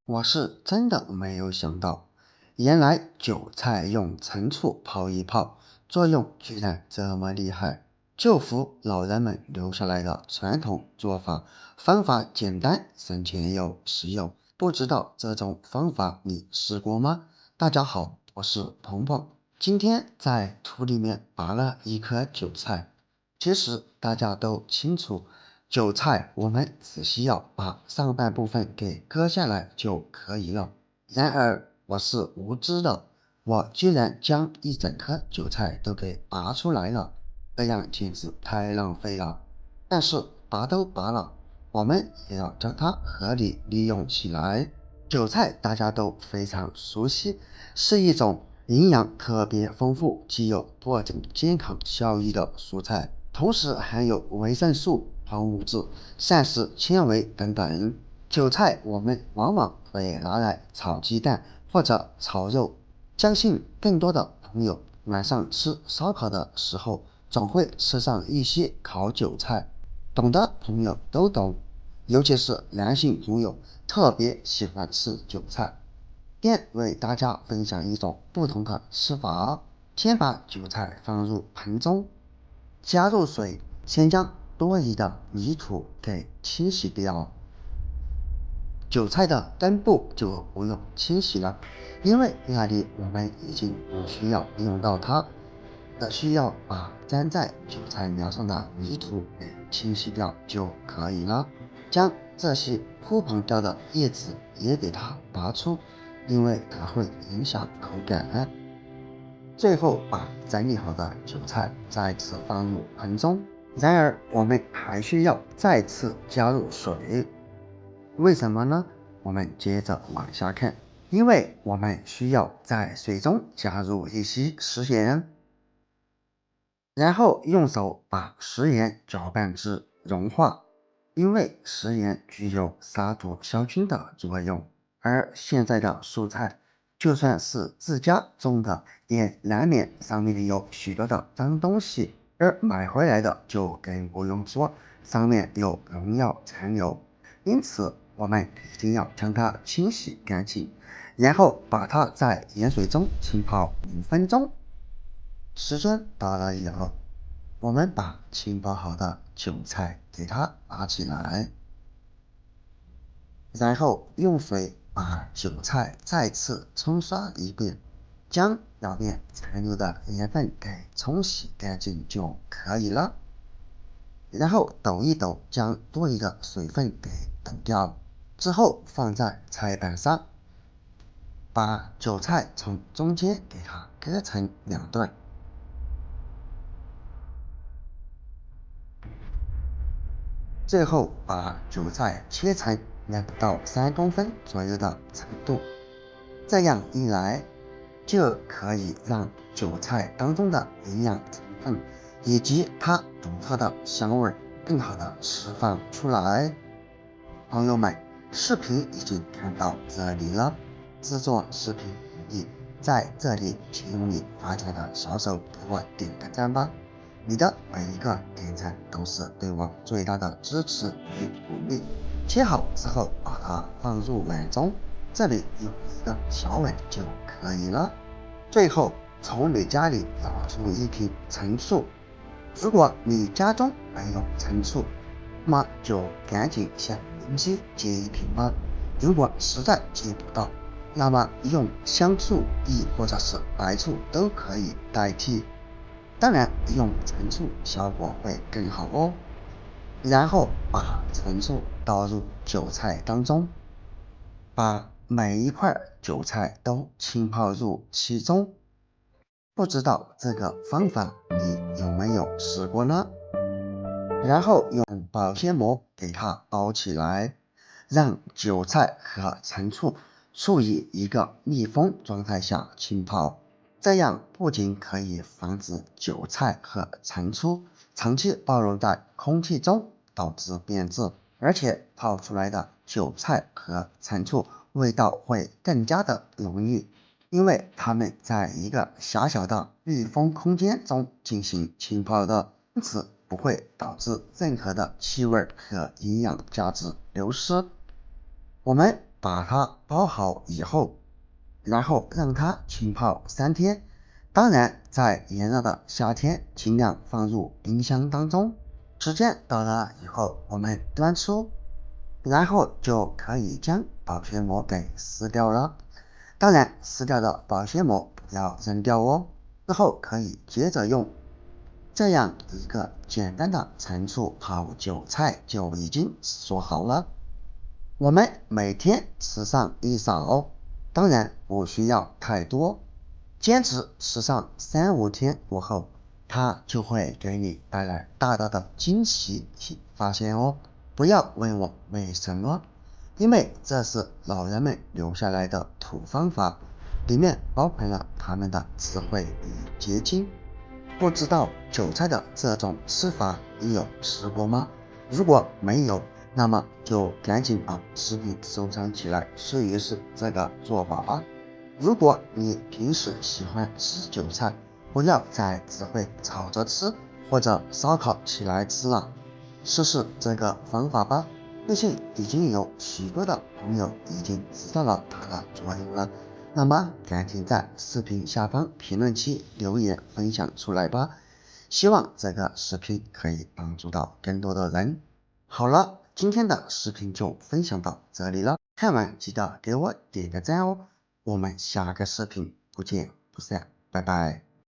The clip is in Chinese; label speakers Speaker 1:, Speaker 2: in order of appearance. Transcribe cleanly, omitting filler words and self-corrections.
Speaker 1: 我是真的没有想到，原来韭菜用陈醋泡一泡，作用居然这么厉害。就服老人们留下来的传统做法，方法简单，省钱又实用。不知道这种方法你试过吗？大家好，我是鹏鹏，今天在土里面拔了一颗韭菜。其实大家都清楚，韭菜我们只需要把上半部分给割下来就可以了。然而我是无知的，我居然将一整颗韭菜都给拔出来了，这样简直太浪费了。但是拔都拔了，我们也要将它合理利用起来。韭菜大家都非常熟悉，是一种营养特别丰富、具有多种健康效益的蔬菜，同时含有维生素、矿物质、膳食纤维等等。韭菜我们往往会拿来炒鸡蛋或者炒肉，相信更多的朋友晚上吃烧烤的时候，总会吃上一些烤韭菜。懂的朋友都懂，尤其是男性朋友特别喜欢吃韭菜。便为大家分享一种不同的吃法。先把韭菜放入盆中，加入水，先将多余的泥土给清洗掉。韭菜的根部就不用清洗了，因为那里我们已经不需要用到它，只需要把粘在韭菜苗上的泥土给清洗掉就可以了。将这些枯黄掉的叶子也给它拔出，因为它会影响口感。最后把整理好的韭菜再次放入盆中，然而我们还需要再次加入水。为什么呢？我们接着往下看，因为我们需要在水中加入一些食盐，然后用手把食盐搅拌至融化，因为食盐具有杀毒消菌的作用。而现在的蔬菜，就算是自家种的，也难免上面有许多的脏东西，而买回来的就更不用说，上面有农药残留。因此我们一定要将它清洗干净，然后把它在盐水中浸泡5分钟。时间到了以后，我们把浸泡好的韭菜给它拔起来，然后用水把韭菜再次冲刷一遍，将表面残留的盐分给冲洗干净就可以了。然后抖一抖，将多余的水分给抖掉，之后放在菜板上，把韭菜从中间给它割成2段，最后把韭菜切成2到3公分左右的长度。这样一来，就可以让韭菜当中的营养成分以及它独特的香味更好的释放出来。朋友们，视频已经看到这里了，制作视频不易，在这里请用你发财的小手给我点个赞吧，你的每一个点赞都是对我最大的支持与鼓励。切好之后把它放入碗中，这里有一个小碗就可以了。最后从你家里找出一瓶陈醋，如果你家中没有陈醋，那么就赶紧向邻居借一瓶吧。如果实在借不到，那么用香醋亦或者是白醋都可以代替，当然用陈醋效果会更好哦。然后把陈醋倒入韭菜当中，把每一块韭菜都浸泡入其中。不知道这个方法你有没有试过呢？然后用保鲜膜给它包起来，让韭菜和陈醋处于一个密封状态下浸泡。这样不仅可以防止韭菜和陈醋长期暴露在空气中导致变质，而且泡出来的韭菜和陈醋味道会更加的浓郁，因为它们在一个狭小的密封空间中进行浸泡的，因此不会导致任何的气味和营养价值流失。我们把它包好以后，然后让它浸泡3天。当然，在炎热的夏天，尽量放入冰箱当中。时间到了以后，我们端出，然后就可以将保鲜膜给撕掉了。当然，撕掉的保鲜膜不要扔掉哦。之后可以接着用。这样一个简单的陈醋泡韭菜就已经做好了。我们每天吃上1勺，当然不需要太多，坚持吃上3-5天过后，它就会给你带来大大的惊喜发现哦。不要问我为什么，因为这是老人们留下来的土方法，里面包含了他们的智慧与结晶。不知道韭菜的这种吃法你有吃过吗？如果没有，那么就赶紧把视频收藏起来试一试这个做法吧。如果你平时喜欢吃韭菜，不要再只会炒着吃或者烧烤起来吃了，试试这个方法吧。相信已经有许多的朋友已经知道了它的作用了。那么赶紧在视频下方评论区留言分享出来吧，希望这个视频可以帮助到更多的人。好了，今天的视频就分享到这里了，看完记得给我点个赞哦，我们下个视频不见不散，拜拜。